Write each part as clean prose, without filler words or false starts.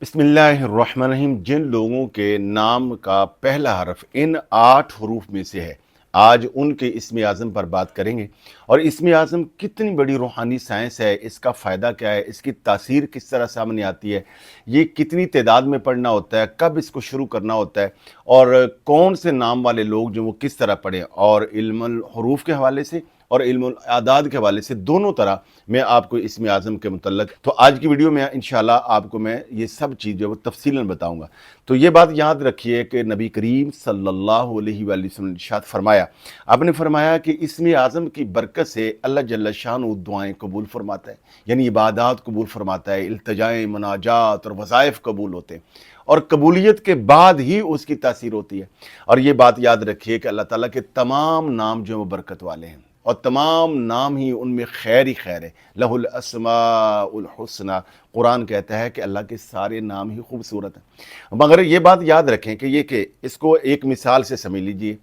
बिस्मिल्लाहिर्रहमानिर्रहीम। जिन लोगों के नाम का पहला हरफ इन 8 हरूफ में से है, आज उनके इस्म आज़म पर बात करेंगे। और इस्म आज़म कितनी बड़ी रूहानी साइंस है, इसका फ़ायदा क्या है, इसकी तासीर किस तरह सामने आती है, ये कितनी तादाद में पढ़ना होता है, कब इसको शुरू करना होता है, और कौन से नाम वाले लोग जो वो किस तरह पढ़ें, और इल्मुल हरूफ के हवाले से और इल्मुल आदाद के हवाले से दोनों तरह मैं आपको इस्म आज़म के मुतल्लक तो आज की वीडियो में इंशाल्लाह आपको मैं ये सब चीज़ जो है वो तफसीलन बताऊंगा। तो ये बात याद रखिए कि नबी करीम सल्लल्लाहु अलैहि वसल्लम ने इरशाद फरमाया, आपने फरमाया कि इस्म आज़म की बरकत से अल्लाह जल्ल शानु दुआएं कबूल फरमाता है, यानी इबादत कबूल फरमाता है, इल्तिजाएं, मनाजात और वज़ाइफ कबूल होते हैं, और कबूलियत के बाद ही उसकी तासीर होती है। और ये बात याद रखिए कि अल्लाह ताला के तमाम नाम जो वो बरकत वाले हैं, और तमाम नाम ही उनमें खैर ही खैर है। लहुल अस्माउल हुस्ना, कुरान कहता है कि अल्लाह के सारे नाम ही खूबसूरत हैं। मगर ये बात याद रखें कि इसको एक मिसाल से समझ लीजिए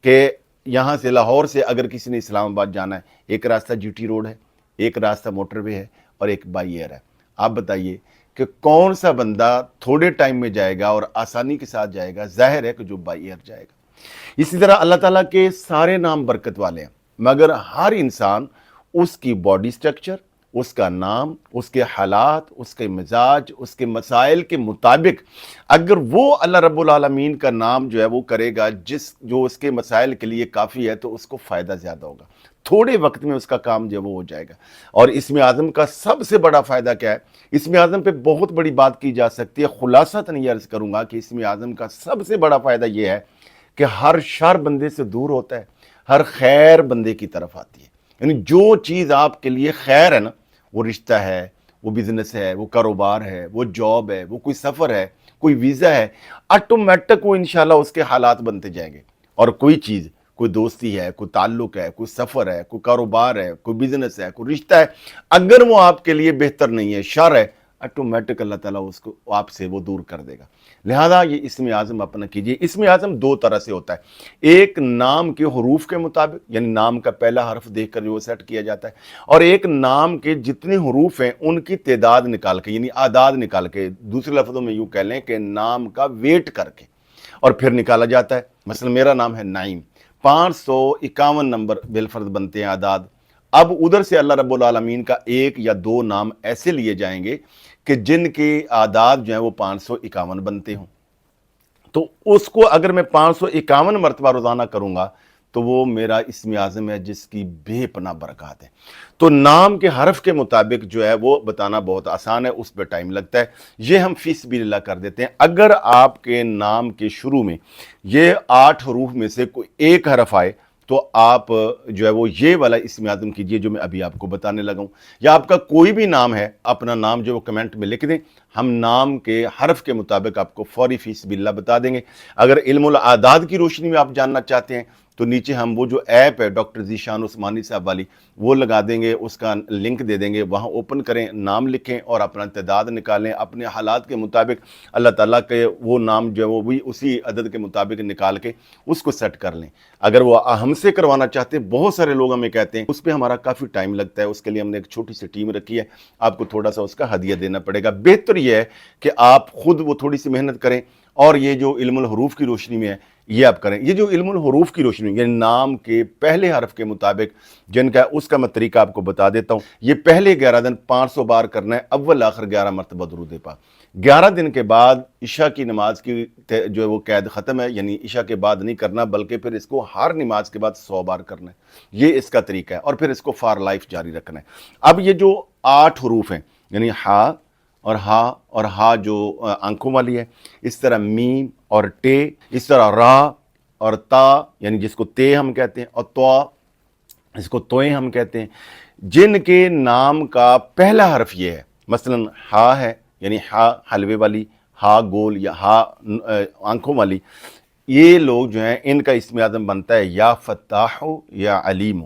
कि यहाँ से लाहौर से अगर किसी ने इस्लामाबाद जाना है, एक रास्ता जीटी रोड है, एक रास्ता मोटरवे है और एक बाई एयर है। आप बताइए कि कौन सा बंदा थोड़े टाइम में जाएगा और आसानी के साथ जाएगा? जाहिर है कि जो बाई एयर जाएगा। इसी तरह अल्लाह ताला के सारे नाम बरकत वाले हैं, मगर हर इंसान उसकी बॉडी स्ट्रक्चर, उसका नाम, उसके हालात, उसके मिजाज, उसके मसाइल के मुताबिक अगर वो अल्लाह रब्बुल आलमीन का नाम जो है वो करेगा जो उसके मसाइल के लिए काफ़ी है, तो उसको फ़ायदा ज़्यादा होगा, थोड़े वक्त में उसका काम जो है वो हो जाएगा। और इस्म आज़म का सबसे बड़ा फ़ायदा क्या है? इस्म आज़म पे बहुत बड़ी बात की जा सकती है, खुलासतन ये अर्ज़ करूँगा कि इस्म आज़म का सबसे बड़ा फ़ायदा ये है कि हर शर बंदे से दूर होता है, हर खैर बंदे की तरफ आती है। यानी जो चीज़ आपके लिए खैर है ना, वो रिश्ता है, वो बिजनेस है, वो कारोबार है, वो जॉब है, वो कोई सफ़र है, कोई वीज़ा है, ऑटोमेटिक वो इंशाल्लाह उसके हालात बनते जाएंगे। और कोई चीज़, कोई दोस्ती है, कोई ताल्लुक है, कोई सफ़र है, कोई कारोबार है, कोई बिजनेस है, कोई रिश्ता है, अगर वो आपके लिए बेहतर नहीं है, शर है, ऑटोमेटिक अल्लाह ताला उसको आपसे वो दूर कर देगा। लिहाजा ये इस्म आज़म अपना कीजिए। इस्म आज़म दो तरह से होता है, एक नाम के हरूफ के मुताबिक, यानी नाम का पहला हरफ देखकर जो सेट किया जाता है, और एक नाम के जितने हरूफ हैं उनकी तादाद निकाल के, यानी आदाद निकाल के, दूसरे लफ्ज़ों में यूँ कह लें कि नाम का वेट करके और फिर निकाला जाता है। मसलन मेरा नाम है नाइम, 551 नंबर बिलफर्ज बनते हैं आदाद। अब उधर से अल्लाह रब्बुल आलमीन का एक या दो नाम ऐसे लिए जाएंगे कि जिनके आदाद जो है वो 551 बनते हों, तो उसको अगर मैं 551 मरतबा रोज़ाना करूँगा तो वो मेरा इस्म आज़म है जिसकी बेपनाह बरकत है। तो नाम के हरफ के मुताबिक जो है वो बताना बहुत आसान है, उस पर टाइम लगता है, ये हम फी सबिलिल्लाह कर देते हैं। अगर आपके नाम के शुरू में ये 8 हरूफ में से कोई एक हरफ आए तो आप जो है वो ये वाला इस्म आज़म कीजिए जो मैं अभी आपको बताने लगा हूँ। या आपका कोई भी नाम है, अपना नाम जो वो कमेंट में लिख दें, हम नाम के हरफ के मुताबिक आपको फौरी फी सबिलिल्लाह बता देंगे। अगर इल्मुल आदाद की रोशनी में आप जानना चाहते हैं तो नीचे हम वो जो ऐप है डॉक्टर ज़ीशान उस्मानी साहब वाली, वो लगा देंगे, उसका लिंक दे देंगे, वहाँ ओपन करें, नाम लिखें और अपना तादाद निकालें। अपने हालात के मुताबिक अल्लाह ताला के वो नाम जो है वो भी उसी अदद के मुताबिक निकाल के उसको सेट कर लें। अगर वो हमसे करवाना चाहते हैं, बहुत सारे लोग हमें कहते हैं, उस पर हमारा काफ़ी टाइम लगता है, उसके लिए हमने एक छोटी सी टीम रखी है, आपको थोड़ा सा उसका हदिया देना पड़ेगा। बेहतर यह है कि आप खुद वो थोड़ी सी मेहनत करें और ये जो इल्मुल हरूफ की रोशनी में है ये आप करें। ये जो इल्मुल हरूफ की रोशनी, यानी नाम के पहले हरफ के मुताबिक जिनका, उसका मैं तरीका आपको बता देता हूँ। ये पहले 11 दिन 500 बार करना है, अव्वल आखिर 11 मरतबा दुरूद पाक। 11 दिन के बाद इशा की नमाज की जो है वो कैद ख़त्म है, यानी इशा के बाद नहीं करना, बल्कि फिर इसको हर नमाज के बाद 100 बार करना है। ये इसका तरीका है, और फिर इसको फॉर लाइफ जारी रखना है। अब ये जो 8 हरूफ हैं, यानी हा और हा जो आंखों वाली है, इस तरह मीम और टे, इस तरह रा और ता, यानी जिसको ते हम कहते हैं, और त्वा, इसको तोए हम कहते हैं, जिनके नाम का पहला हरफ ये है, मसलन हा है, यानी हा हलवे वाली, हा गोल, या हा आंखों वाली, ये लोग जो हैं इनका इस्म आज़म बनता है या फत्ताह या अलीम।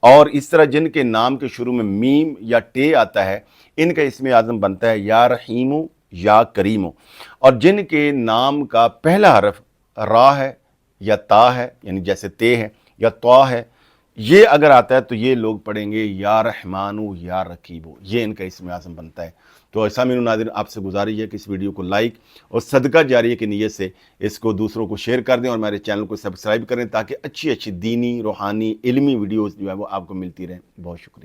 और इस तरह जिनके नाम के शुरू में मीम या टे आता है, इनका इस्म आज़म बनता है या रहीमो या करीमो। और जिनके नाम का पहला हरफ रा है या ता है, यानी जैसे ते है या त्वा है, ये अगर आता है तो ये लोग पढ़ेंगे या रहमानु या रकीबो, ये इनका इस्म आज़म बनता है। तो تو سامعین و ناظرین آپ سے گزارش ہے کہ اس ویڈیو کو لائک اور صدقہ جاریہ کی نیت سے اس کو دوسروں کو شیئر کر دیں اور ہمارے چینل کو سبسکرائب کریں تاکہ اچھی اچھی دینی روحانی علمی ویڈیوز جو ہے وہ آپ کو ملتی رہیں۔ بہت شکریہ۔